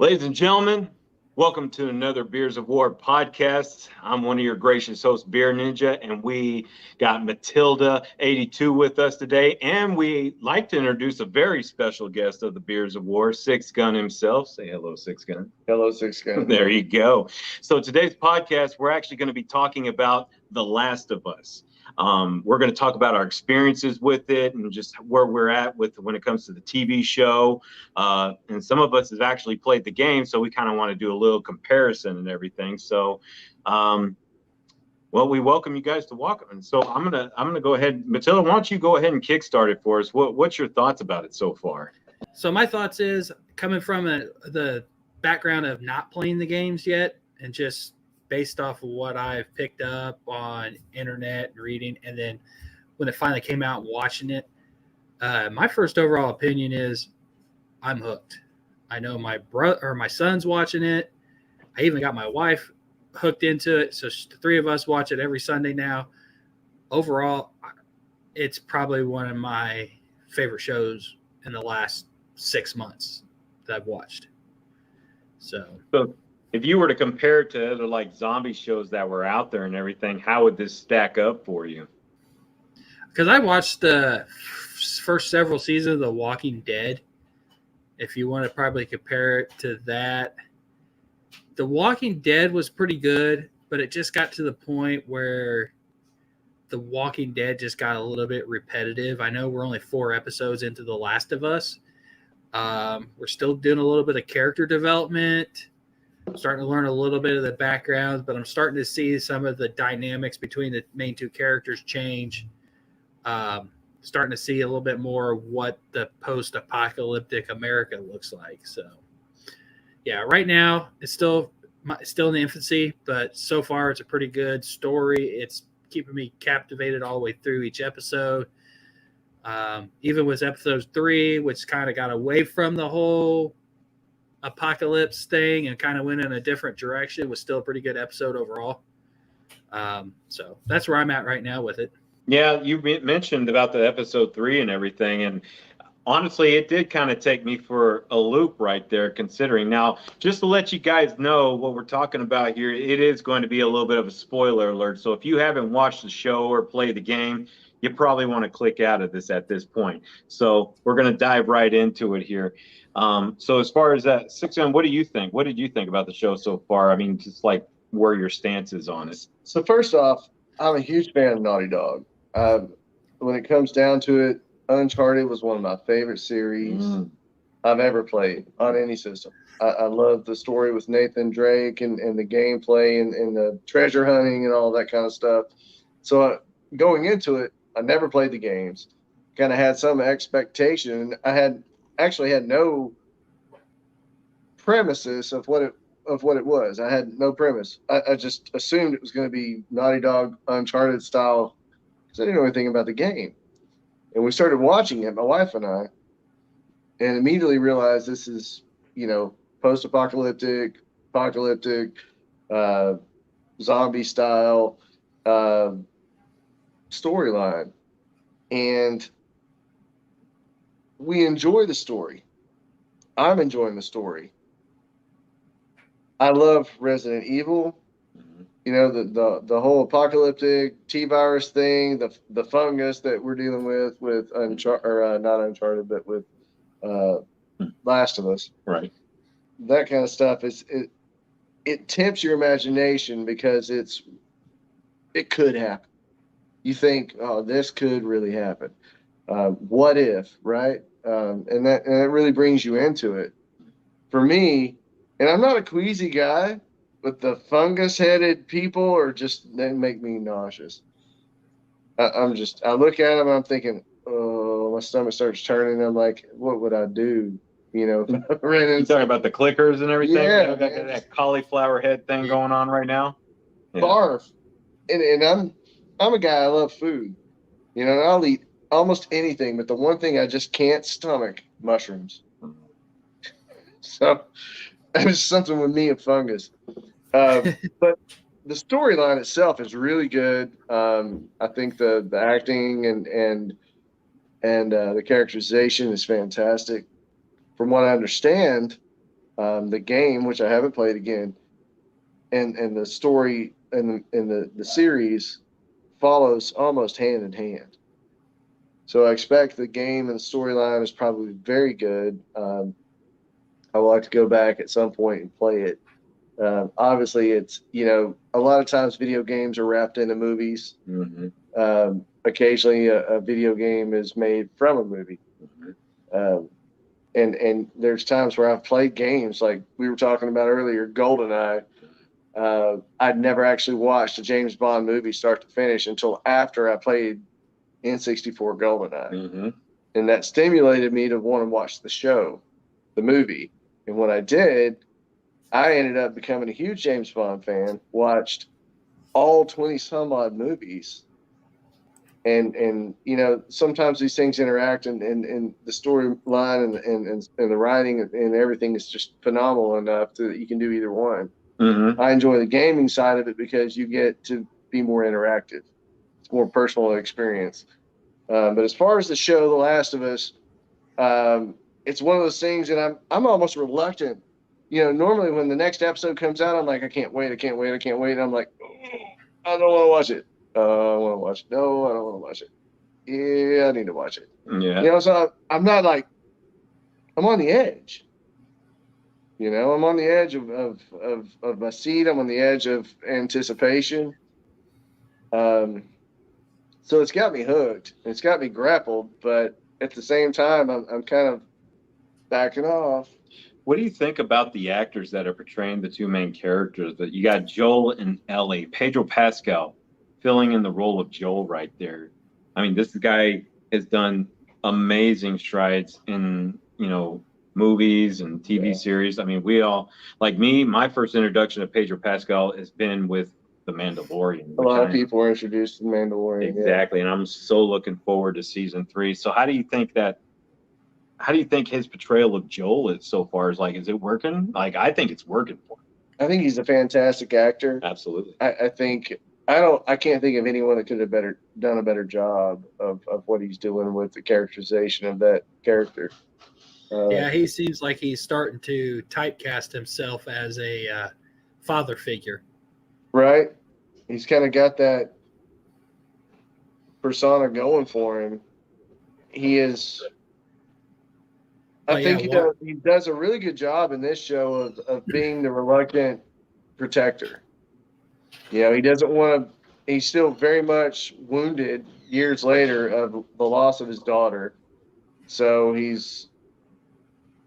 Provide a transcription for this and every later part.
Ladies and gentlemen, welcome to another Beers of War podcast. I'm one of your gracious hosts, Beer Ninja, and we got Matilda82 with us today. And we like to introduce a very special guest of the Beers of War, Sixgun himself. Say hello, Sixgun. Hello, Sixgun. There you go. So today's podcast, we're actually going to be talking about The Last of Us. We're going to talk about our experiences with it and just where we're at with when it comes to the TV show. And some of us have actually played the game, so we kind of want to do a little comparison and everything. So, well, we welcome you guys to walk. And so I'm gonna go ahead. Matilda, why don't you go ahead and kickstart it for us? What's your thoughts about it so far? So my thoughts is coming from the background of not playing the games yet and just based off of what I've picked up on internet and reading, and then when it finally came out and watching it, my first overall opinion is I'm hooked. I know my brother or my son's watching it. I even got my wife hooked into it. So the three of us watch it every Sunday now. Overall, it's probably one of my favorite shows in the last 6 months that I've watched. So if you were to compare it to other like zombie shows that were out there and everything, how would this stack up for you? Because I watched the first several seasons of The Walking Dead. If you want to probably compare it to that, The Walking Dead was pretty good, but it just got to the point where The Walking Dead just got a little bit repetitive. I know we're only 4 episodes into The Last of Us. We're still doing a little bit of character development. I'm starting to learn a little bit of the backgrounds, but I'm starting to see some of the dynamics between the main 2 characters change. Starting to see a little bit more of what the post-apocalyptic America looks like. So, yeah, right now it's still in the infancy, but so far it's a pretty good story. It's keeping me captivated all the way through each episode. Even with episode 3, which kind of got away from the whole apocalypse thing and kind of went in a different direction, was still a pretty good episode overall. So that's where I'm at right now with it. Yeah, you mentioned about the episode 3 and everything, and honestly, it did kind of take me for a loop right there, considering. Now, just to let you guys know what we're talking about here, it is going to be a little bit of a spoiler alert. So if you haven't watched the show or played the game, you probably want to click out of this at this point. So we're going to dive right into it here. So as far as that, Sixgun, what do you think? What did you think about the show so far? I mean, just like where your stance is on it. So first off, I'm a huge fan of Naughty Dog. When it comes down to it, Uncharted was one of my favorite series I've ever played on any system. I love the story with Nathan Drake and the gameplay and the treasure hunting and all that kind of stuff. So going into it, I never played the games. Kind of had some expectation. I had no premises of what it was. I had no premise. I just assumed it was going to be Naughty Dog Uncharted style because I didn't know anything about the game. And we started watching it, my wife and I, and immediately realized this is, post-apocalyptic, zombie style storyline. And we enjoy the story. I'm enjoying the story. I love Resident Evil. The whole apocalyptic T-virus thing, the fungus that we're dealing with not Uncharted, but with Last of Us. Right. That kind of stuff it tempts your imagination because it could happen. You think, oh, this could really happen. What if, right? And that really brings you into it. For me, and I'm not a queasy guy, but the fungus-headed people they make me nauseous. I look at them and I'm thinking, oh, my stomach starts turning. I'm like, what would I do? You talking about the clickers and everything? Yeah. That cauliflower head thing going on right now? Yeah. Barf. And I'm a guy, I love food. And I'll eat almost anything, but the one thing I just can't stomach, mushrooms. So it's something with me and fungus. But the storyline itself is really good. I think the acting and the characterization is fantastic. From what I understand, The game, which I haven't played again, and the story and the series follows almost hand in hand. So I expect the game and the storyline is probably very good. I would like to go back at some point and play it. Obviously, it's, a lot of times video games are wrapped into movies. Mm-hmm. Occasionally, a video game is made from a movie. Mm-hmm. And there's times where I've played games like we were talking about earlier, GoldenEye. I'd never actually watched a James Bond movie start to finish until after I played N64 GoldenEye. Mm-hmm. And that stimulated me to want to watch the movie. And when I did, I ended up becoming a huge James Bond fan, watched all 20 some odd movies. And sometimes these things interact, and the storyline and the writing and everything is just phenomenal enough that you can do either one. Mm-hmm. I enjoy the gaming side of it because you get to be more interactive. It's more personal experience. But as far as the show, The Last of Us, it's one of those things that I'm almost reluctant. Normally when the next episode comes out, I'm like, I can't wait. And I'm like, I don't want to watch it. I want to watch it. No, I don't want to watch it. Yeah, I need to watch it. Yeah. So I'm not like, I'm on the edge. I'm on the edge of my seat. I'm on the edge of anticipation. So it's got me hooked. It's got me grappled, but at the same time, I'm kind of backing off. What do you think about the actors that are portraying the two main characters? That you got Joel and Ellie, Pedro Pascal filling in the role of Joel right there. I mean, this guy has done amazing strides in, movies and TV series. I mean, we all, like me, my first introduction to Pedro Pascal has been with The Mandalorian. A lot of people were introduced to The Mandalorian. Exactly. And I'm so looking forward to season 3. So how do you think his portrayal of Joel is so far? Is it working? I think it's working for him. I think he's a fantastic actor. Absolutely. I can't think of anyone that could have done a better job of what he's doing with the characterization of that character. Yeah, he seems like he's starting to typecast himself as a father figure. Right? He's kind of got that persona going for him. He is. I think he does a really good job in this show of being the reluctant protector. He doesn't want to. He's still very much wounded years later of the loss of his daughter. So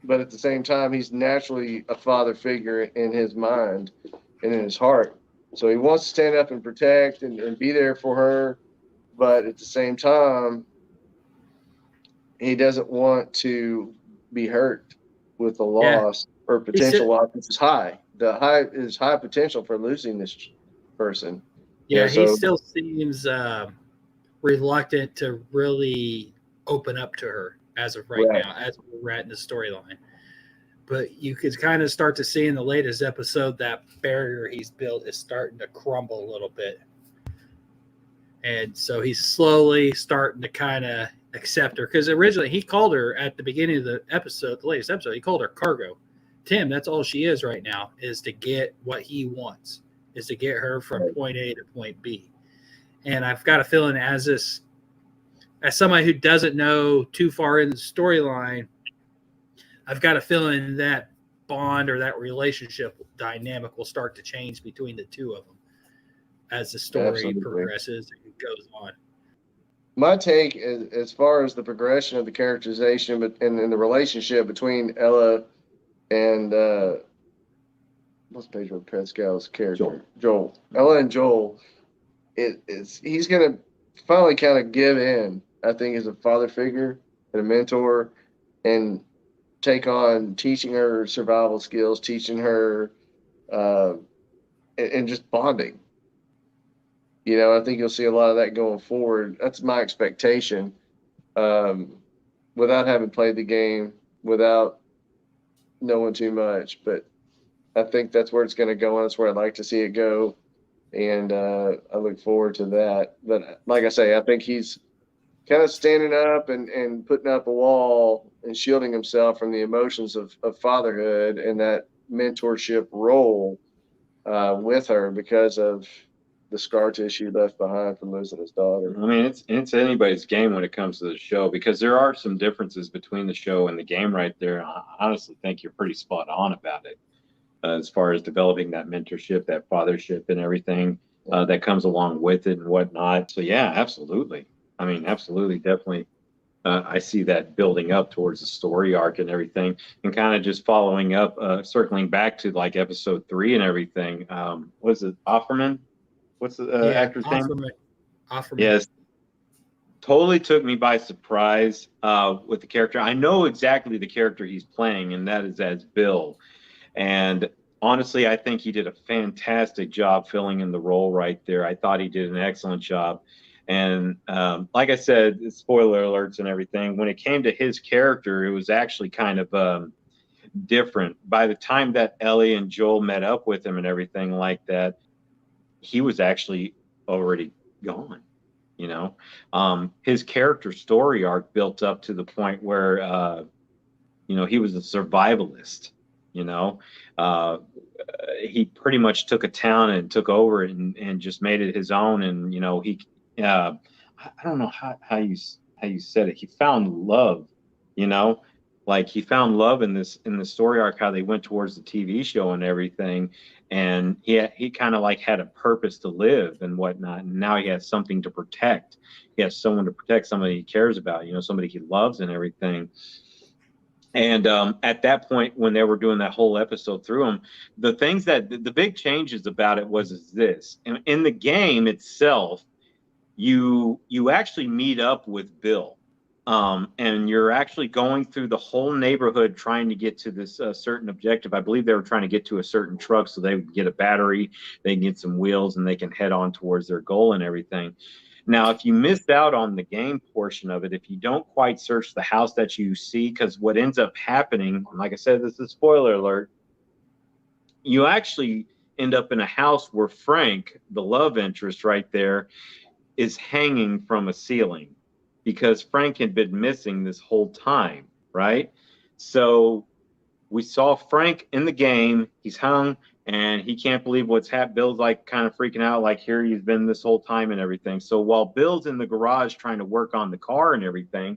but at the same time, he's naturally a father figure in his mind and in his heart. So he wants to stand up and protect and be there for her. But at the same time, he doesn't want to be hurt with the loss or potential loss, which is high. Is high potential for losing this person. Yeah, he still seems reluctant to really open up to her as of right now, as we're at in the storyline. But you could kind of start to see in the latest episode that barrier he's built is starting to crumble a little bit. And so he's slowly starting to kind of accept her. Because originally he called her at the beginning of the latest episode, he called her cargo. Tim, that's all she is right now, is to get what he wants, is to get her from point A to point B. And I've got a feeling as somebody who doesn't know too far in the storyline, I've got a feeling that bond or that relationship dynamic will start to change between the two of them as the story progresses and goes on. My take, as far as the progression of the characterization and the relationship between Ella and what's Pedro Pascal's character? Joel. Ella and Joel, he's going to finally kind of give in, I think, as a father figure and a mentor, and take on teaching her survival skills, teaching her and just bonding. I think you'll see a lot of that going forward. That's my expectation. Without having played the game, without knowing too much, but I think that's where it's going to go, and that's where I'd like to see it go. And I look forward to that. But like I say, I think he's kind of standing up and putting up a wall and shielding himself from the emotions of fatherhood and that mentorship role with her because of the scar tissue left behind from losing his daughter. I mean, it's anybody's game when it comes to the show, because there are some differences between the show and the game right there. I honestly think you're pretty spot on about it, as far as developing that mentorship, that fathership, and everything that comes along with it and whatnot. So yeah, absolutely. I mean, absolutely, definitely. I see that building up towards the story arc and everything, and kind of just following up, circling back to like episode 3 and everything. Was it Offerman? What's the actor's name? Offerman. Yes, totally took me by surprise with the character. I know exactly the character he's playing, and that is as Bill. And honestly, I think he did a fantastic job filling in the role right there. I thought he did an excellent job. And like I said, spoiler alerts and everything, when it came to his character, it was actually kind of different. By the time that Ellie and Joel met up with him and everything like that, he was actually already gone. You know, his character story arc built up to the point where, he was a survivalist. You know, he pretty much took a town and took over it and just made it his own. And I don't know how you said it. He found love. You know, like he found love in the story arc, how they went towards the TV show and everything. And he kind of like had a purpose to live and whatnot. And now he has something to protect. He has someone to protect, somebody he cares about. Somebody he loves and everything. And at that point, when they were doing that whole episode through him, the big changes about it was this. In the game itself, you actually meet up with Bill, and you're actually going through the whole neighborhood trying to get to this certain objective. I believe they were trying to get to a certain truck so they would get a battery, they can get some wheels, and they can head on towards their goal and everything. Now, if you missed out on the game portion of it, if you don't quite search the house that you see, because what ends up happening, like I said, this is a spoiler alert, you actually end up in a house where Frank, the love interest right there, is hanging from a ceiling because Frank had been missing this whole time, right? So we saw Frank in the game. He's hung, and he can't believe what's happened. Bill's like kind of freaking out, like here he's been this whole time and everything. So while Bill's in the garage trying to work on the car and everything,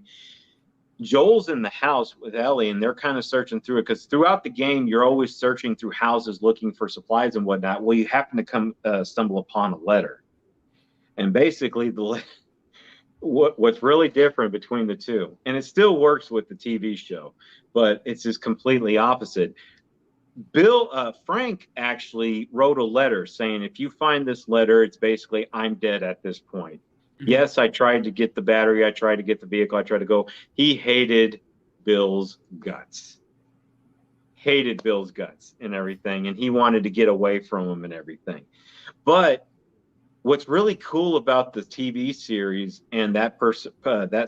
Joel's in the house with Ellie, and they're kind of searching through it, because throughout the game, you're always searching through houses looking for supplies and whatnot. Well, you happen to stumble upon a letter. And basically, what's really different between the two, and it still works with the TV show, but it's just completely opposite. Frank actually wrote a letter saying, if you find this letter, it's basically, I'm dead at this point. Mm-hmm. Yes, I tried to get the battery. I tried to get the vehicle. I tried to go. He hated Bill's guts. Hated Bill's guts and everything. And he wanted to get away from him and everything. But what's really cool about the TV series and that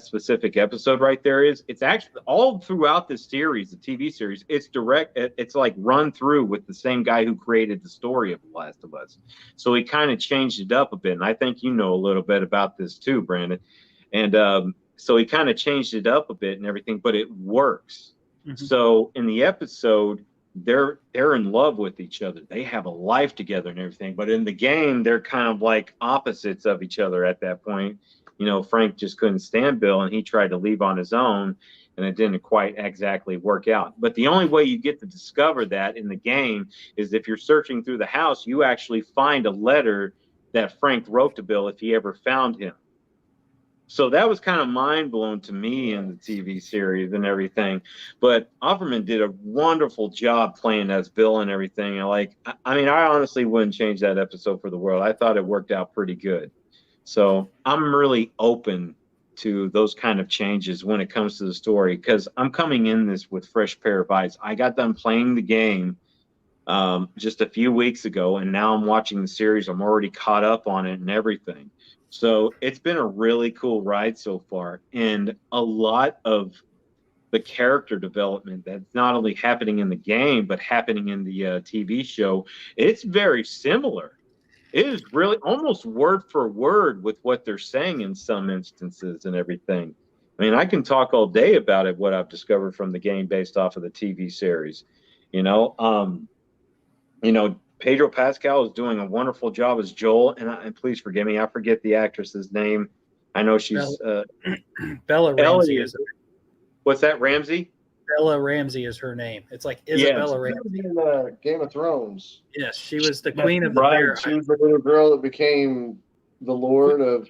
specific episode right there is it's actually all throughout the series, the TV series, it's like run through with the same guy who created the story of The Last of Us. So he kind of changed it up a bit. And I think you know a little bit about this too, Brandon. And so he kind of changed it up a bit and everything, but it works. Mm-hmm. So in the episode, they're in love with each other. They have a life together and everything. But in the game, they're kind of like opposites of each other at that point. Frank just couldn't stand Bill, and he tried to leave on his own, and it didn't quite exactly work out. But the only way you get to discover that in the game is if you're searching through the house, you actually find a letter that Frank wrote to Bill if he ever found him. So that was kind of mind-blowing to me in the TV series and everything. But Offerman did a wonderful job playing as Bill and everything. And I honestly wouldn't change that episode for the world. I thought it worked out pretty good. So I'm really open to those kind of changes when it comes to the story, because I'm coming in this with fresh pair of eyes. I got done playing the game just a few weeks ago, and now I'm watching the series. I'm already caught up on it and everything. So it's been a really cool ride so far, and a lot of the character development that's not only happening in the game, but happening in the TV show, it's very similar. It is really almost word for word with what they're saying in some instances and everything. I mean, I can talk all day about it, what I've discovered from the game based off of the TV series, Pedro Pascal is doing a wonderful job as Joel, and please forgive me, I forget the actress's name. I know she's Bella Ramsey Ellie. is What's that, Ramsey? Bella Ramsey is her name. It's like Yes. Isabella Ramsey. In Game of Thrones. Yes, she was the queen of the right. Bear. She was the little girl that became the Lord of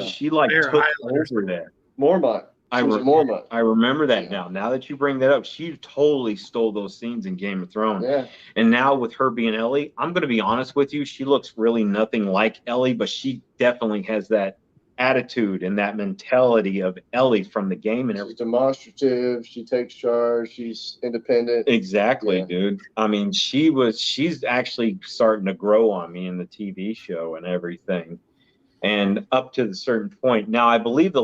She like Bear took Island over that. Mormont. She was Mormont. I remember that now. Now that you bring that up, she totally stole those scenes in Game of Thrones. Yeah. And now with her being Ellie, I'm going to be honest with you. She looks really nothing like Ellie, but she definitely has that attitude and that mentality of Ellie from the game and She's everything. demonstrative. She takes charge. She's independent. Exactly, Yeah. dude. I mean, she's actually starting to grow on me in the TV show and everything. And up to a certain point. Now, I believe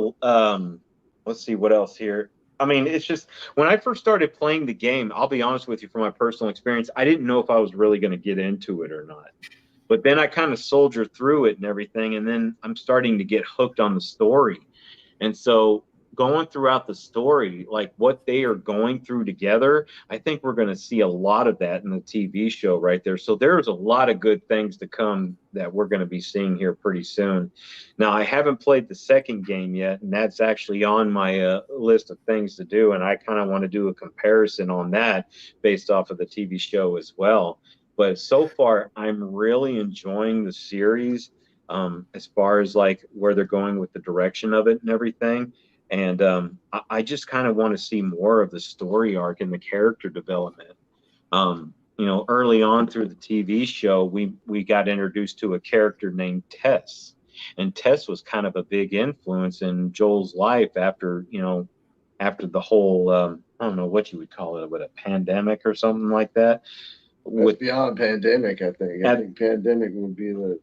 let's see what else here. I mean, it's just when I first started playing the game, I'll be honest with you, from my personal experience, I didn't know if I was really going to get into it or not. But then I kind of soldier through it and everything, and then I'm starting to get hooked on the story. And so going throughout the story, like what they are going through together, I think we're going to see a lot of that in the TV show right there. So there's a lot of good things to come that we're going to be seeing here pretty soon. Now, I haven't played the second game yet, and that's actually on my list of things to do. And I kind of want to do a comparison on that based off of the TV show as well. But so far, I'm really enjoying the series as far as like where they're going with the direction of it and everything. And I just kind of want to see more of the story arc and the character development. Early on through the TV show, we got introduced to a character named Tess, and Tess was kind of a big influence in Joel's life after the whole I don't know what you would call it, with a pandemic or something like that. It's beyond pandemic, I think. I think pandemic would be the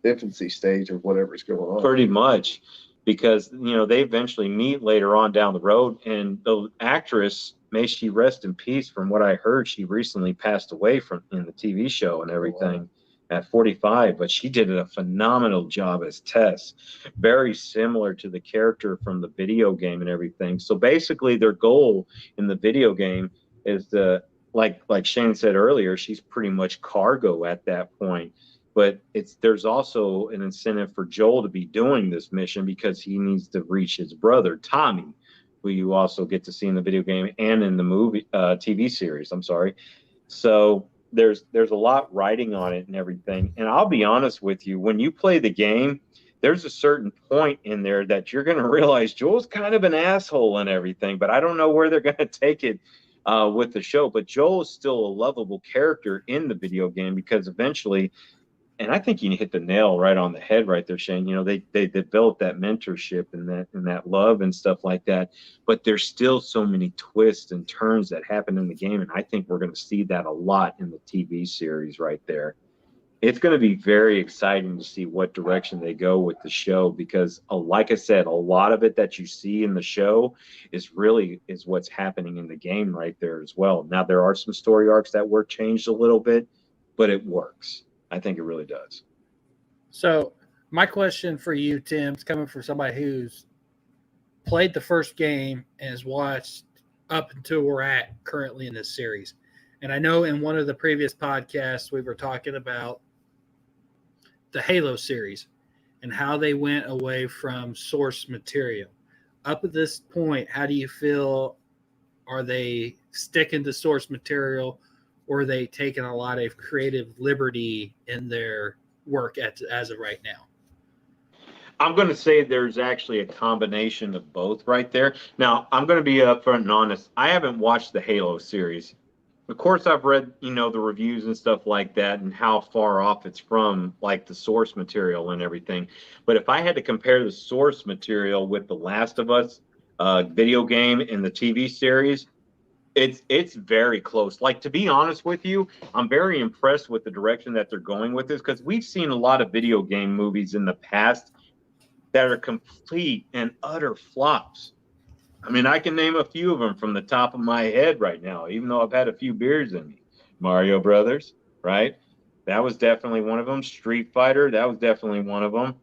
infancy stage of whatever's going on. Pretty much, because they eventually meet later on down the road, and the actress, may she rest in peace, from what I heard, she recently passed away from in the TV show and everything at 45, but she did a phenomenal job as Tess, very similar to the character from the video game and everything. So basically their goal in the video game is to, like Shane said earlier, she's pretty much cargo at that point. But there's also an incentive for Joel to be doing this mission because he needs to reach his brother, Tommy, who you also get to see in the video game and in the movie TV series. I'm sorry. So there's a lot riding on it and everything. And I'll be honest with you, when you play the game, there's a certain point in there that you're going to realize Joel's kind of an asshole and everything, but I don't know where they're going to take it with the show. But Joel is still a lovable character in the video game because eventually, and I think you hit the nail right on the head right there, Shane. They developed that mentorship and that love and stuff like that. But there's still so many twists and turns that happen in the game, and I think we're going to see that a lot in the TV series right there. It's going to be very exciting to see what direction they go with the show because, like I said, a lot of it that you see in the show is what's happening in the game right there as well. Now, there are some story arcs that were changed a little bit, but it works. I think it really does. So my question for you, Tim, is coming from somebody who's played the first game and has watched up until we're at currently in this series. And I know in one of the previous podcasts, we were talking about the Halo series and how they went away from source material. Up at this point, how do you feel? Are they sticking to source material, or are they taking a lot of creative liberty in their work as of right now? I'm going to say there's actually a combination of both right there. Now, I'm going to be upfront and honest. I haven't watched the Halo series. Of course, I've read, the reviews and stuff like that and how far off it's from like the source material and everything. But if I had to compare the source material with The Last of Us video game and the TV series, it's very close. Like, to be honest with you, I'm very impressed with the direction that they're going with this because we've seen a lot of video game movies in the past that are complete and utter flops. I mean, I can name a few of them from the top of my head right now, even though I've had a few beers in me. Mario Brothers, right? That was definitely one of them. Street Fighter, that was definitely one of them.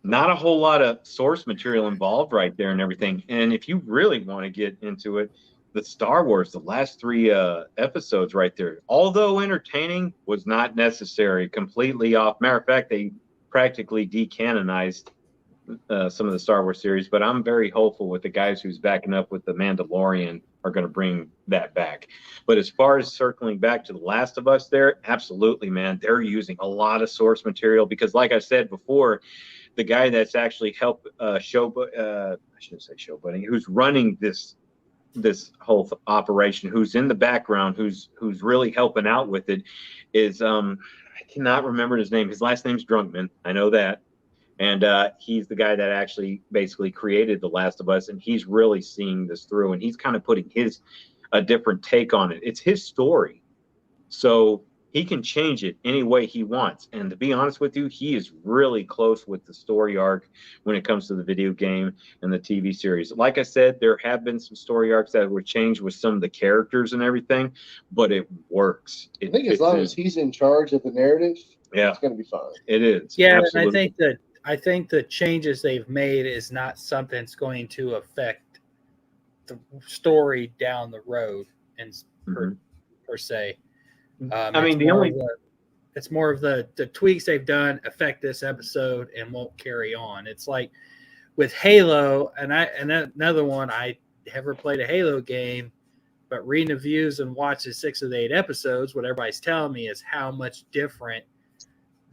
Not a whole lot of source material involved right there and everything. And if you really want to get into it, the Star Wars, the last 3 episodes right there, although entertaining, was not necessary. Completely off. Matter of fact, they practically decanonized some of the Star Wars series, but I'm very hopeful with the guys who's backing up with the Mandalorian are going to bring that back. But as far as circling back to The Last of Us there, absolutely, man, they're using a lot of source material because, like I said before, the guy that's actually helped I shouldn't say showboating, who's running this whole operation, who's in the background, who's really helping out with it, is I cannot remember his name. His last name's Drunkman. I know that. And he's the guy that actually basically created The Last of Us, and he's really seeing this through, and he's kind of putting a different take on it. It's his story, so he can change it any way he wants. And to be honest with you, he is really close with the story arc when it comes to the video game and the TV series. Like I said, there have been some story arcs that were changed with some of the characters and everything, but it works. I think as long as he's in charge of the narrative, it's going to be fine. It is. Yeah, absolutely. and I think the changes they've made is not something that's going to affect the story down the road and per se. I mean, it's more of the tweaks they've done affect this episode and won't carry on. It's like with Halo, and another one, I never played a Halo game, but reading the views and watching 6 of the 8 episodes, what everybody's telling me is how much different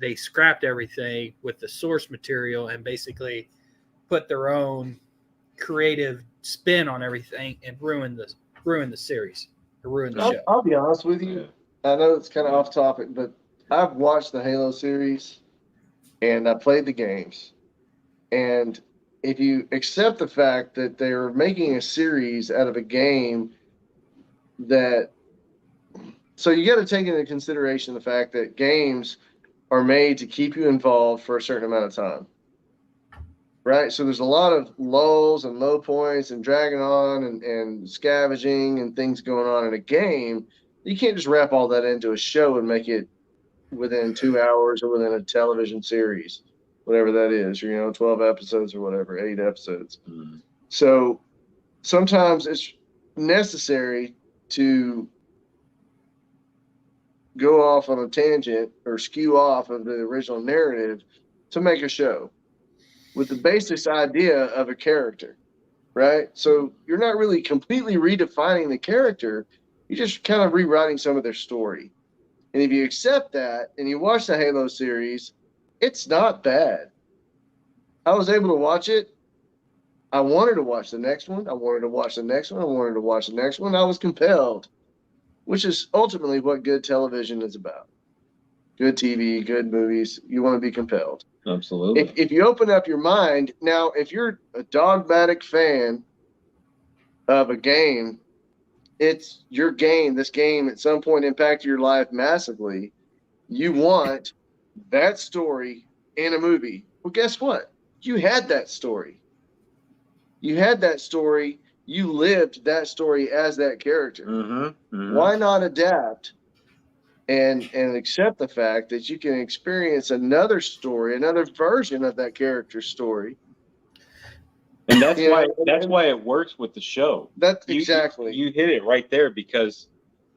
they scrapped everything with the source material and basically put their own creative spin on everything and ruin the series or ruin the show. I'll be honest with you. I know it's kind of off topic, but I've watched the Halo series and I played the games. And if you accept the fact that they're making a series out of a game so you got to take into consideration the fact that games are made to keep you involved for a certain amount of time, right? So there's a lot of lulls and low points and dragging on and scavenging and things going on in a game. You can't just wrap all that into a show and make it within 2 hours or within a television series, whatever that is, 12 episodes or whatever, 8 episodes. Mm-hmm. So sometimes it's necessary to go off on a tangent or skew off of the original narrative to make a show with the basic idea of a character, right? So you're not really completely redefining the character. You're just kind of rewriting some of their story. And if you accept that and you watch the Halo series, it's not bad. I was able to watch it. I wanted to watch the next one. I wanted to watch the next one. I wanted to watch the next one. I was compelled, which is ultimately what good television is about. Good TV, good movies. You want to be compelled. Absolutely. If you open up your mind, now, if you're a dogmatic fan of a game, it's your game. This game at some point impacted your life massively. You want that story in a movie. Well, guess what? You had that story. You had that story. You lived that story as that character. Mm-hmm. Mm-hmm. Why not adapt and accept the fact that you can experience another story, another version of that character's story? And that's why it works with the show. Exactly. You hit it right there because,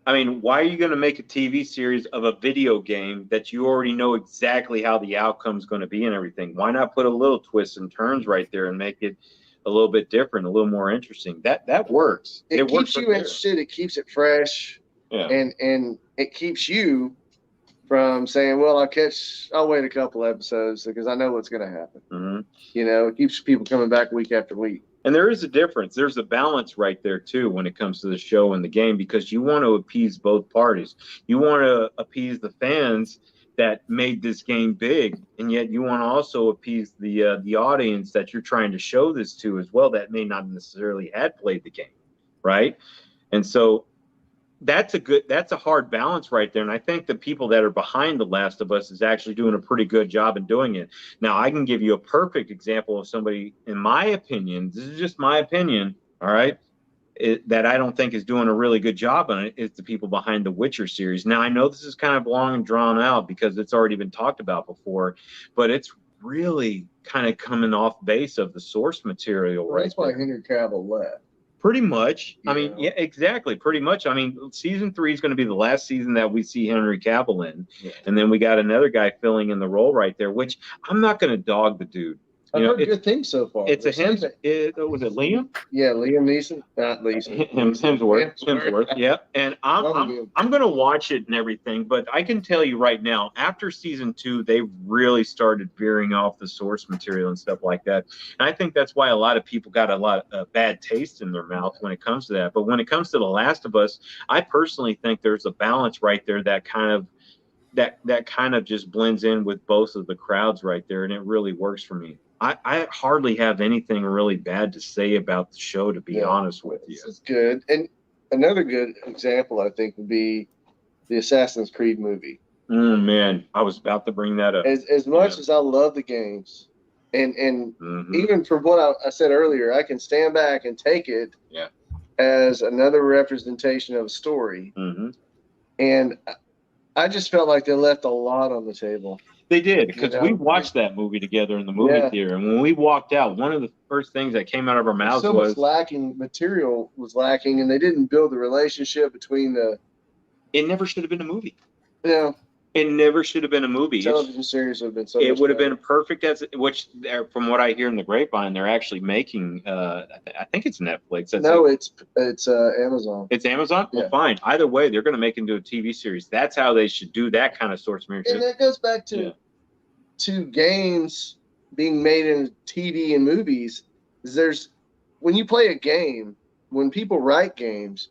I mean, why are you going to make a TV series of a video game that you already know exactly how the outcome's going to be and everything? Why not put a little twists and turns right there and make it a little bit different, a little more interesting? That works. It keeps you interested. It keeps it fresh. Yeah. And it keeps you from saying, well, I'll wait a couple episodes because I know what's going to happen. Mm-hmm. It keeps people coming back week after week. And there is a difference. There's a balance right there, too, when it comes to the show and the game, because you want to appease both parties. You want to appease the fans that made this game big, and yet you want to also appease the audience that you're trying to show this to as well that may not necessarily had played the game, right? And so that's a hard balance right there. And I think the people that are behind The Last of Us is actually doing a pretty good job in doing it. Now, I can give you a perfect example of somebody, in my opinion, this is just my opinion, all right, that I don't think is doing a really good job on it is the people behind the Witcher series. Now, I know this is kind of long and drawn out because it's already been talked about before, but it's really kind of coming off base of the source material, right? That's why Henry Cavill left. Pretty much. I mean, know? yeah, exactly. Pretty much. I mean, season 3 is going to be the last season that we see Henry Cavill in, Yeah. and then we got another guy filling in the role right there. Which I'm not going to dog the dude. I've You know, heard good things so far. it's a They're saying him. Was it Liam? Yeah, Liam Neeson, not Neeson. Hemsworth. Yeah. And I'm going to watch it and everything, but I can tell you right now, after season 2, they really started veering off the source material and stuff like that. And I think that's why a lot of people got a lot of bad taste in their mouth when it comes to that. But when it comes to The Last of Us, I personally think there's a balance right there that kind of just blends in with both of the crowds right there, and it really works for me. I hardly have anything really bad to say about the show, to be honest with you. It's good. And another good example, I think, would be the Assassin's Creed movie. Man, I was about to bring that up. As much as I love the games, and even from what I said earlier, I can stand back and take it as another representation of a story. And I just felt like they left a lot on the table. They did, because we watched that movie together in the movie theater, and when we walked out, one of the first things that came out of our mouths was material was lacking, and they didn't build the relationship between the. It never should have been a movie. Yeah. It never should have been a movie. Television series would have been so. It would have been perfect which, from what I hear in the grapevine, they're actually making. I think it's Netflix. No, it's Amazon. It's Amazon. Yeah. Well, fine. Either way, they're going to make it into a TV series. That's how they should do that kind of source material. And that goes back to games being made in TV and movies. When you play a game, when people write games,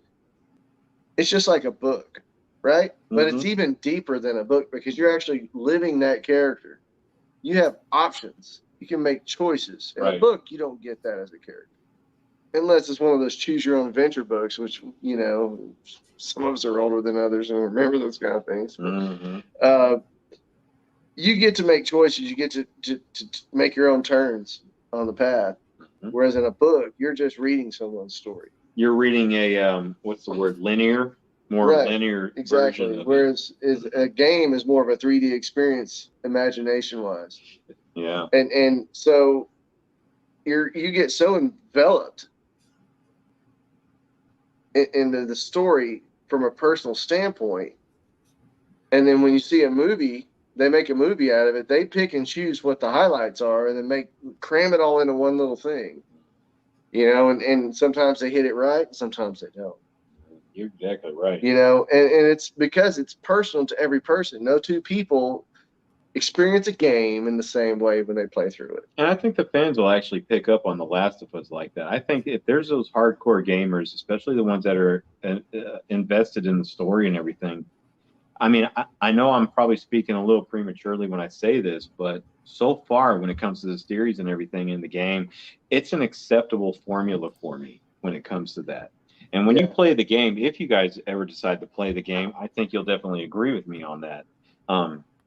it's just like a book. Right? But it's even deeper than a book because you're actually living that character. You have options. You can make choices. In a book, you don't get that as a character. Unless it's one of those choose your own adventure books, which, some of us are older than others and remember those kind of things. But, you get to make choices. You get to make your own turns on the path. Whereas in a book, you're just reading someone's story. You're reading a, linear? Linear exactly. Whereas a game is more of a 3D experience, imagination wise. Yeah. And so you get so enveloped into the story from a personal standpoint, and then when you see a movie, they make a movie out of it. They pick and choose what the highlights are, and then cram it all into one little thing. And sometimes they hit it right, sometimes they don't. You're exactly right. And it's because it's personal to every person. No two people experience a game in the same way when they play through it. And I think the fans will actually pick up on The Last of Us like that. I think if there's those hardcore gamers, especially the ones that are invested in the story and everything. I mean, I know I'm probably speaking a little prematurely when I say this, but so far when it comes to the series and everything in the game, it's an acceptable formula for me when it comes to that. And when you play the game, if you guys ever decide to play the game, I think you'll definitely agree with me on that,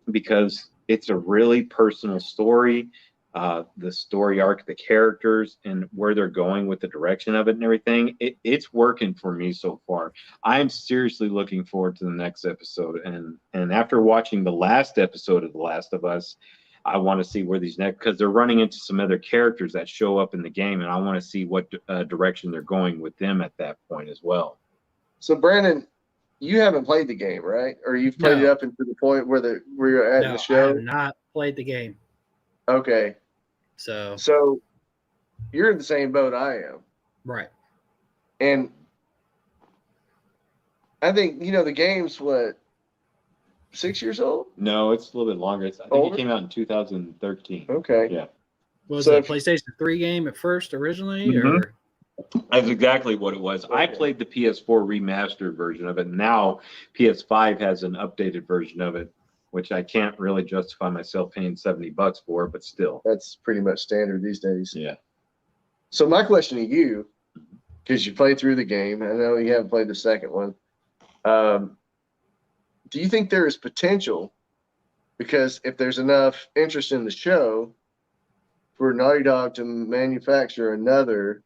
because it's a really personal story. The story arc, the characters, and where they're going with the direction of it and everything, it's working for me so far. I'm seriously looking forward to the next episode. And after watching the last episode of The Last of Us, I want to see where these next, because they're running into some other characters that show up in the game, and I want to see what direction they're going with them at that point as well. So, Brandon, you haven't played the game, right? Or you've played it up into the point where you're at in the show? I have not played the game. Okay. So you're in the same boat I am. Right. And I think, the game's what, 6 years old? No, it's a little bit longer. I think it came out in 2013. Okay. Yeah. Was it a PlayStation 3 game at first originally? Or That's exactly what it was. Okay. I played the PS4 remastered version of it. Now PS5 has an updated version of it, which I can't really justify myself paying $70 for, but still. That's pretty much standard these days. Yeah. So my question to you, because you played through the game, I know you haven't played the second one. Do you think there is potential? Because if there's enough interest in the show for Naughty Dog to manufacture another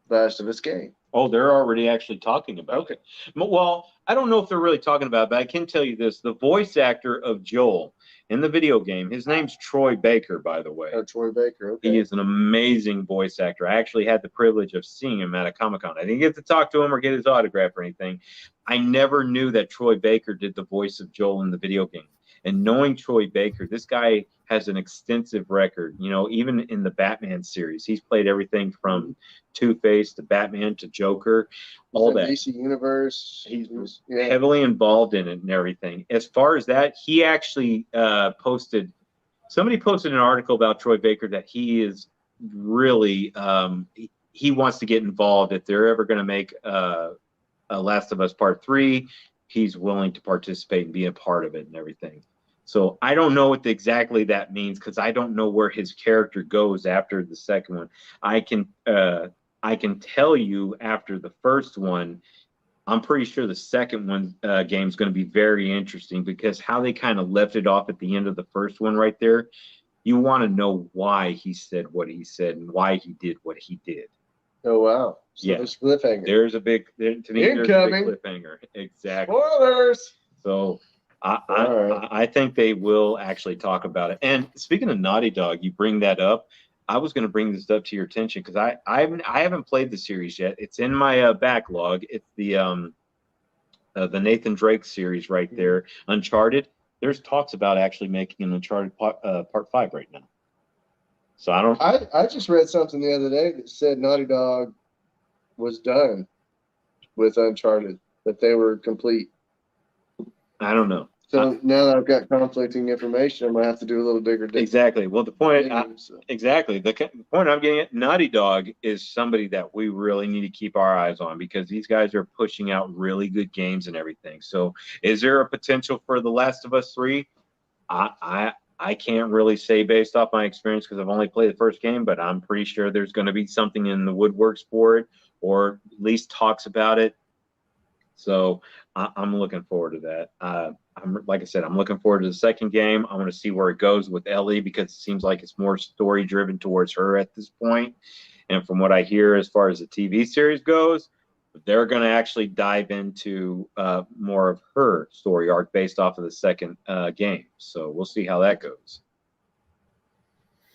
Last of Us game. Oh, they're already actually talking about it. Well, I don't know if they're really talking about it, but I can tell you this. The voice actor of Joel in the video game. His name's Troy Baker, by the way. Oh, Troy Baker. Okay. He is an amazing voice actor. I actually had the privilege of seeing him at a Comic-Con. I didn't get to talk to him or get his autograph or anything. I never knew that Troy Baker did the voice of Joel in the video game. And knowing Troy Baker, this guy has an extensive record. You know, even in the Batman series, he's played everything from Two-Face to Batman to Joker, all that. DC Universe. He's heavily involved in it and everything. As far as that, he actually somebody posted an article about Troy Baker that he is really he wants to get involved. If they're ever going to make a Last of Us Part 3, he's willing to participate and be a part of it and everything. So I don't know what exactly that means, because I don't know where his character goes after the second one. I can tell you after the first one, I'm pretty sure the second one game is going to be very interesting, because how they kind of left it off at the end of the first one right there, you want to know why he said what he said and why he did what he did. Oh, wow. So yeah. there's cliffhanger. There's a big, to me, there's a big cliffhanger. Exactly. Spoilers! So I think they will actually talk about it. And speaking of Naughty Dog, you bring that up. I was going to bring this up to your attention because I haven't played the series yet. It's in my backlog. It's the Nathan Drake series right there, Uncharted. There's talks about actually making an Uncharted part 5 right now. So I just read something the other day that said Naughty Dog was done with Uncharted, that they were complete. I don't know. So now that I've got conflicting information, I'm gonna have to do a little bigger. Exactly. Well, the point I'm getting at, Naughty Dog is somebody that we really need to keep our eyes on, because these guys are pushing out really good games and everything. So, is there a potential for The Last of Us 3? I can't really say based off my experience, because I've only played the first game, but I'm pretty sure there's going to be something in the woodworks for it, or at least talks about it. So I'm looking forward to that. Like I said, I'm looking forward to the second game. I want to see where it goes with Ellie, because it seems like it's more story driven towards her at this point. And from what I hear, as far as the TV series goes, they're going to actually dive into more of her story arc based off of the second game. So we'll see how that goes.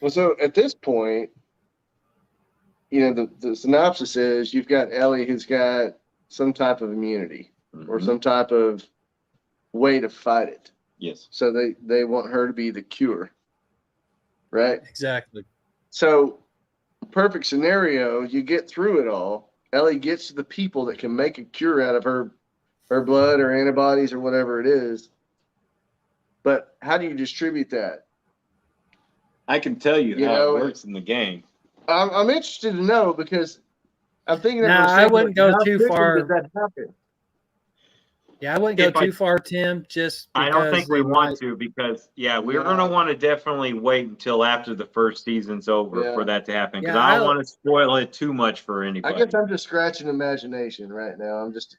Well, so at this point, you know, the synopsis is you've got Ellie who's got some type of immunity or some type of way to fight it. Yes. So they want her to be the cure, right? Exactly. So perfect scenario, you get through it all. Ellie gets to the people that can make a cure out of her blood or antibodies or whatever it is. But how do you distribute that? I can tell you how it works in the game. I'm interested to know, because I'm thinking. I wouldn't go too far. Does that happen? Yeah, I wouldn't go too far, Tim. Just I don't think we want to, because we're going to want to definitely wait until after the first season's over for that to happen, because I don't want to spoil it too much for anybody. I guess I'm just scratching imagination right now. I'm just,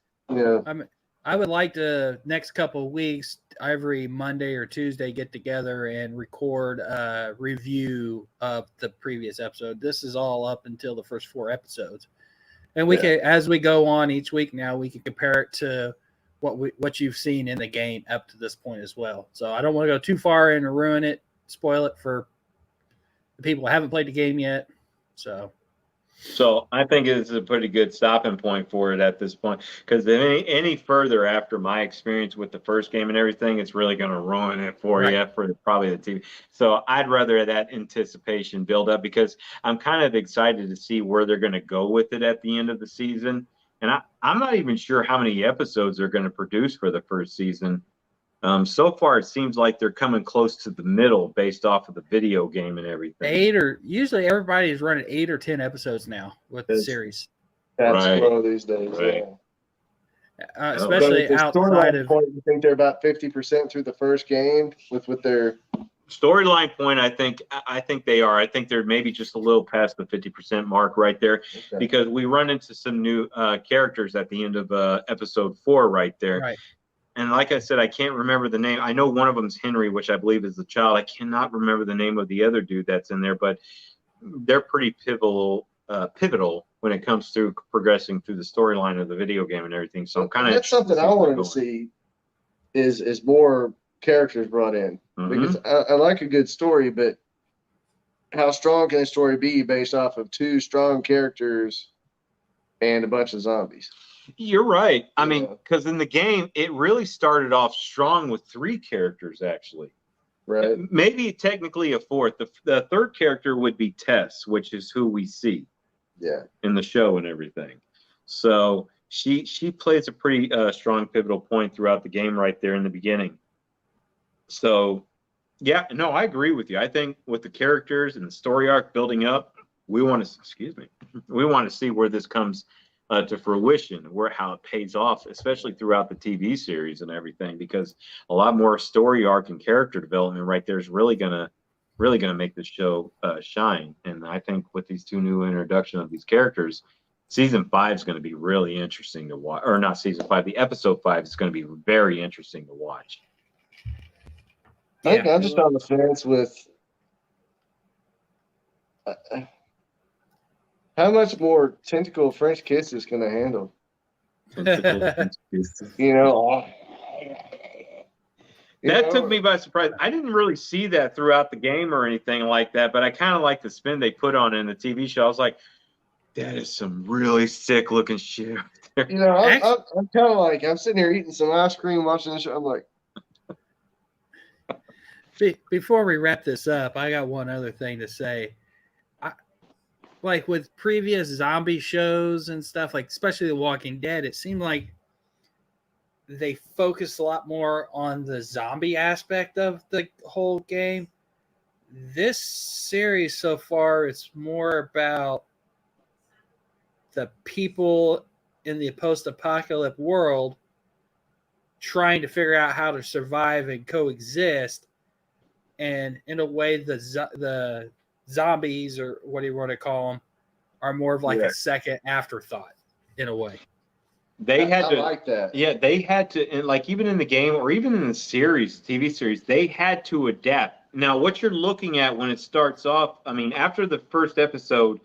I would like to, next couple of weeks, every Monday or Tuesday, get together and record a review of the previous episode. This is all up until the first 4 episodes. And we can, as we go on each week now, we can compare it to what you've seen in the game up to this point as well. So I don't want to go too far in and ruin it, spoil it for the people who haven't played the game yet. So I think it's a pretty good stopping point for it at this point, because any further after my experience with the first game and everything, it's really going to ruin it for you for probably the TV. So I'd rather that anticipation build up, because I'm kind of excited to see where they're going to go with it at the end of the season. And I'm not even sure how many episodes they're going to produce for the first season. So far, it seems like they're coming close to the middle based off of the video game and everything. Usually everybody is running 8 or 10 episodes now with the series. That's slow these days. Right. Yeah. Especially outside of. You think they're about 50% through the first game with their storyline point? I think they are. I think they're maybe just a little past the 50% mark right there, because we run into some new characters at the end of episode 4 right there. Right. And like I said, I can't remember the name. I know one of them's Henry, which I believe is the child. I cannot remember the name of the other dude that's in there, but they're pretty pivotal when it comes to progressing through the storyline of the video game and everything. So I'm kind of that's something I wanted to see is more characters brought in. Because I like a good story, but how strong can a story be based off of 2 strong characters and a bunch of zombies? You're right. I mean, because in the game, it really started off strong with 3 characters, actually. Right. Maybe technically a 4th. The 3rd character would be Tess, which is who we see in the show and everything. So she plays a pretty strong pivotal point throughout the game right there in the beginning. So, yeah, no, I agree with you. I think with the characters and the story arc building up, we want to see where this comes to fruition, how it pays off, especially throughout the TV series and everything, because a lot more story arc and character development right there is really gonna make the show shine. And I think with these 2 new introduction of these characters, season 5 is going to be really interesting to watch. Or not season 5, the episode 5 is going to be very interesting to watch. I think I'm just on the fence with how much more tentacle French kisses can I handle? You know, that took me by surprise. I didn't really see that throughout the game or anything like that, but I kind of like the spin they put on it in the TV show. I was like, that is some really sick looking shit. You know, I'm kind of like, I'm sitting here eating some ice cream, watching the show. I'm like, before we wrap this up, I got one other thing to say. Like with previous zombie shows and stuff, like especially The Walking Dead, it seemed like they focused a lot more on the zombie aspect of the whole game. This series so far, it's more about the people in the post-apocalyptic world trying to figure out how to survive and coexist. And in a way, the zombies, or what do you want to call them, are more of like a second afterthought in a way. They had to like that. Yeah, they had to, and like even in the game or even in the TV series, they had to adapt. Now, what you're looking at when it starts off, I mean, after the first episode,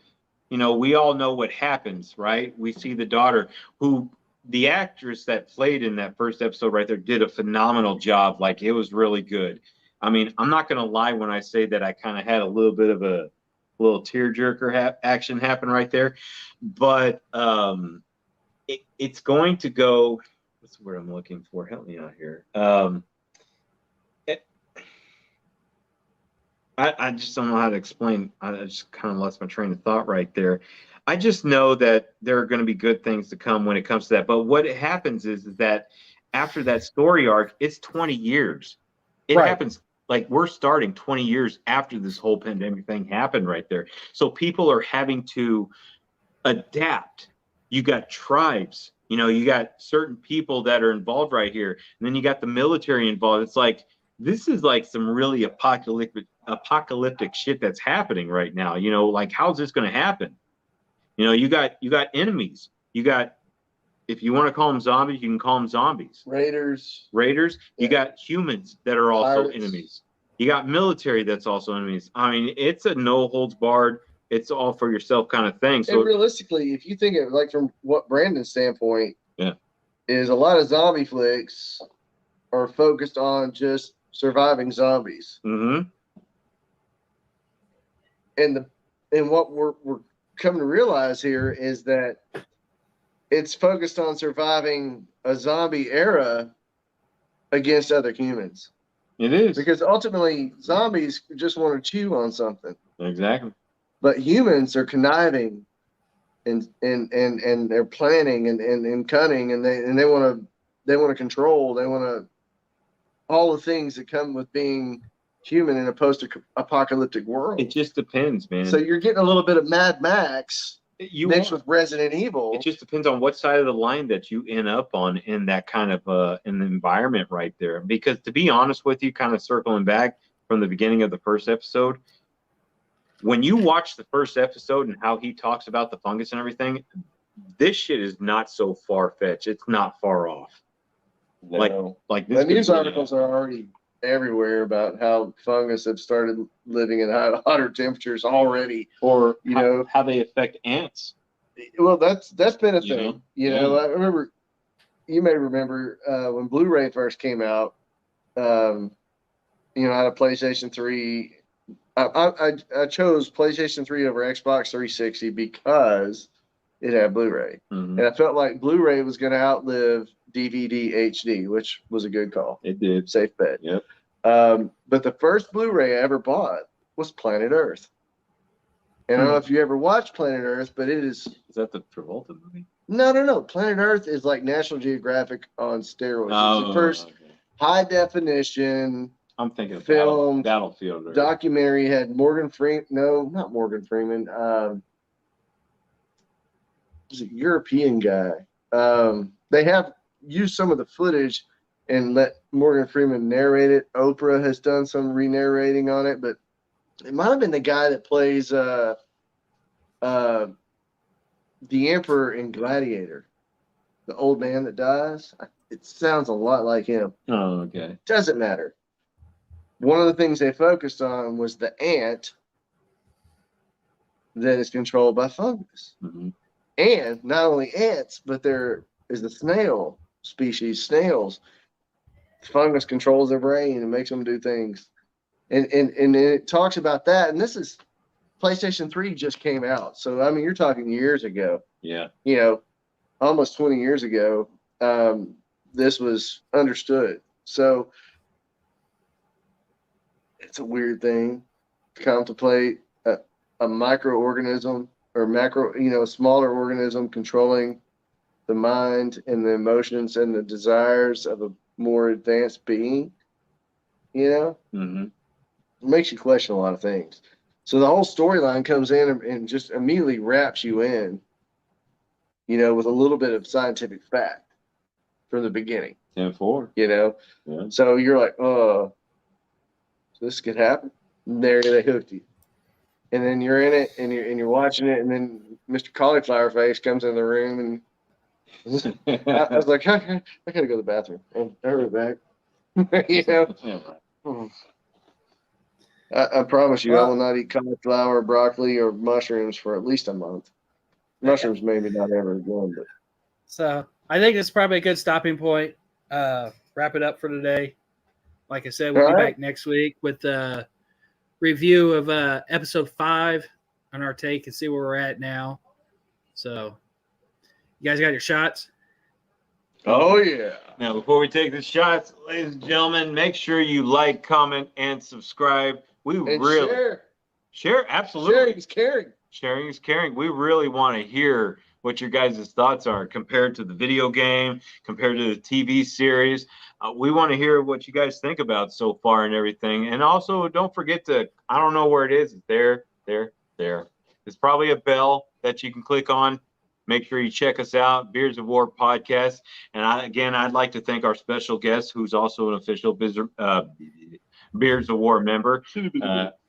you know, we all know what happens, right? We see the daughter, who the actress that played in that first episode right there did a phenomenal job. Like, it was really good. I mean, I'm not going to lie when I say that I kind of had a little bit of a little tearjerker action happen right there. But it's going to go, what's the word I'm looking for? Help me out here. I just don't know how to explain. I just kind of lost my train of thought right there. I just know that there are going to be good things to come when it comes to that. But what happens is that after that story arc, it's 20 years. It happens like we're starting 20 years after this whole pandemic thing happened right there. So people are having to adapt. You got tribes, you know, you got certain people that are involved right here. And then you got the military involved. It's like, this is like some really apocalyptic shit that's happening right now. You know, like, how's this going to happen? You know, you got enemies. You got, if you want to call them zombies, you can call them zombies. Raiders. You got humans that are also Pirates. enemies. You got military that's also enemies. I mean, it's a no holds barred, it's all for yourself kind of thing. So and realistically, if you think of like from what Brandon's standpoint, yeah, is a lot of zombie flicks are focused on just surviving zombies. Mm-hmm. And what we're coming to realize here is that it's focused on surviving a zombie era against other humans. It is. Because ultimately, zombies just want to chew on something. Exactly. But humans are conniving and they're planning and cunning, and they want to control. They want to all the things that come with being human in a post-apocalyptic world. It just depends, man. So you're getting a little bit of Mad Max mixed with Resident Evil. It just depends on what side of the line that you end up on in that kind of in the environment right there. Because to be honest with you, kind of circling back from the beginning of the first episode, when you watch the first episode and how he talks about the fungus and everything, this shit is not so far-fetched. It's not far off. No. Like this. The news articles are already everywhere about how fungus have started living in hotter temperatures already, or you know how they affect ants. Well, that's been a thing. Know? You know, I remember, you may remember when Blu-ray first came out, you know, I had a PlayStation 3. I chose PlayStation 3 over Xbox 360 because it had Blu-ray. Mhm. And I felt like Blu-ray was going to outlive DVD HD, which was a good call. It did. Safe bet. Yep. But the first Blu-ray I ever bought was Planet Earth. And I don't know if you ever watched Planet Earth, but it is. Is that the Travolta movie? No. Planet Earth is like National Geographic on steroids. Oh, It's the first okay. high definition I'm thinking of filmed Battlefield. Right? documentary. Had Morgan Freeman. No, not Morgan Freeman. Was a European guy. They have used some of the footage and let Morgan Freeman narrate it. Oprah has done some re-narrating on it, but it might have been the guy that plays the Emperor in Gladiator, the old man that dies. It sounds a lot like him. Oh, okay. Doesn't matter. One of the things they focused on was the ant that is controlled by fungus. Mm-hmm. And not only ants, but there is a snail species, snails. Fungus controls their brain and makes them do things. And it talks about that. And this is PlayStation 3 just came out. So, I mean, you're talking years ago. Yeah. You know, almost 20 years ago, this was understood. So it's a weird thing to contemplate a microorganism or macro, you know, a smaller organism controlling the mind and the emotions and the desires of a more advanced being, you know? Mm-hmm. It makes you question a lot of things. So the whole storyline comes in and just immediately wraps you in, you know, with a little bit of scientific fact from the beginning. 10-4. You know? Yeah. So you're like, oh, this could happen. And there they hooked you. And then you're in it and you're watching it, and then Mr. Cauliflower Face comes in the room, and I was like, I gotta go to the bathroom. And I'll be back. You know? Yeah, right. I promise you, I Well- will not eat cauliflower, broccoli, or mushrooms for at least a month. Mushrooms maybe not ever again, but So I think it's probably a good stopping point. Wrap it up for today. Like I said, we'll All be right. back next week with a review of episode 5 on our take and see where we're at now. So, you guys got your shots? oh yeah. Now, before we take the shots, ladies and gentlemen, make sure you like, comment, and subscribe. We And really share. Absolutely. Sharing is caring. Sharing is caring. We really want to hear what your guys' thoughts are compared to the video game, compared to the TV series. We want to hear what you guys think about so far and everything. And also, don't forget to, I don't know where it is. It's there. It's probably a bell that you can click on. Make sure you check us out, Beards of War podcast. And I'd like to thank our special guest, who's also an official Beards of War member,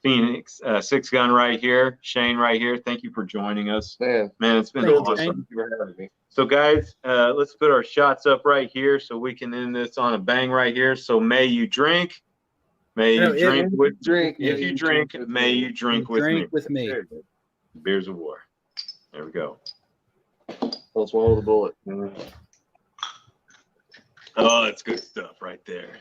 Phoenix, Sixgun right here, Shane right here. Thank you for joining us. Man, it's been Thank you, awesome. Shane. thank you for having me. So guys, let's put our shots up right here so we can end this on a bang right here. So may you drink. May you drink with drink. If you drink, may you drink with me. Drink with me. There you go. Beards of War. There we go. Let's swallow the bullet. Oh, that's good stuff right there.